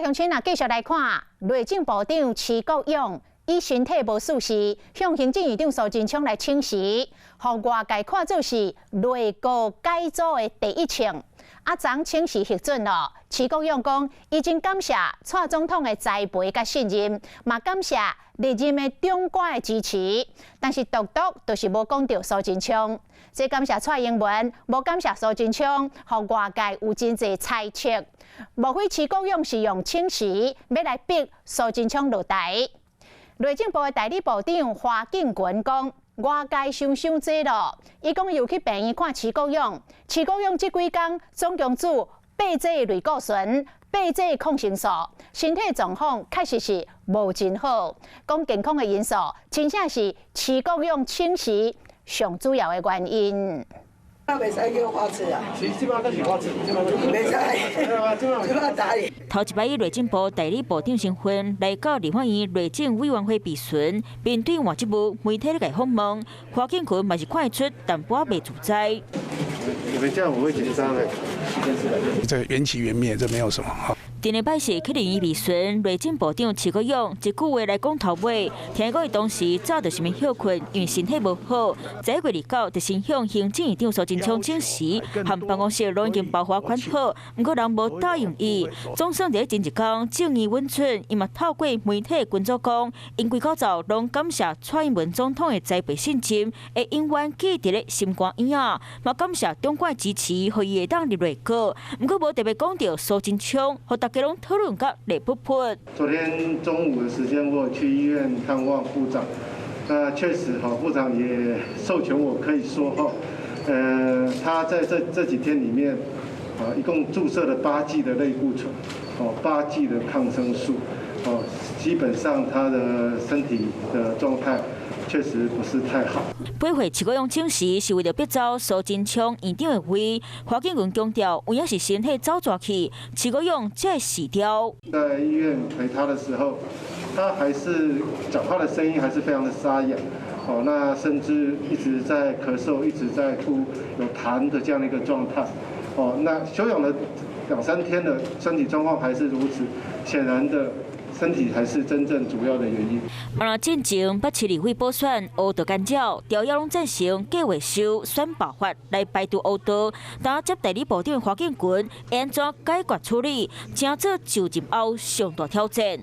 乡亲啊，继续来看内政部长徐国勇以身体无舒适，向行政院长苏贞昌来请辞，互外界看作是内阁改组的第一枪。昨请辞核准了，徐国勇讲已经感谢蔡总统的栽培甲信任，嘛感谢历任的长官的支持，但是独就是无讲到苏贞昌。这感谢蔡英文，无感谢苏贞昌，互外界有真侪猜测。莫非徐国勇是用请辞要来逼苏贞昌落台？内政部的代理部长花敬群讲，外界想多咯。伊讲又去病院看徐国勇，徐国勇这几天总共做8剂类固醇、8剂抗生素，身体状况确实是无真好。讲健康的因素，真正是徐国勇请辞上主要的原因。袂使叫花痴啊！即摆都是花痴，袂使，即摆打你。头一摆以内政部代理部长身份来到立法院内政委员会质询，面对换职务媒体来访问，花敬群嘛是看得出淡薄未自在。你们这样我会紧张的。这个缘起缘灭，这没有什么哈。第二摆是去联谊质询，内政部长徐国勇一句话来讲头尾，听讲伊当时早就是眠休困，因为身体无好，1月29就先向行政院长苏贞昌请辞，和办公室拢已经包划款好，不过人无答应伊。总算在前一天正义温存，伊嘛透过媒体群组讲，因规口罩拢感谢蔡英文总统的栽培信任，会永远记伫咧心肝影啊，嘛感谢中国支持，互伊会当入内阁。不过无特别讲到苏贞昌，互大家拢讨论甲赖噗噗。昨天中午的时间，我有去医院探望部长，那确实哈，部长也授权我可以说哈，他在这几天里面，一共注射了8剂的类固醇，8剂的抗生素，基本上他的身体的状态确实不是太好。8岁徐国勇请辞是为了逼走苏贞昌院长的位，花敬群强调，有影是身体走绝去，徐国勇才会死掉。在医院陪他的时候，他还是讲话的声音还是非常的沙哑，那甚至一直在咳嗽，一直在吐，有痰的这样的一个状态，那休养了2、3天的身体状况还是如此，显然的。身体才是真正主要的原因。进前北市立委补选乌道干扰，调也拢赞成计划修选罢法来排除乌道。但接代理部长花敬群，安怎解决处理，正做就任后上大挑战。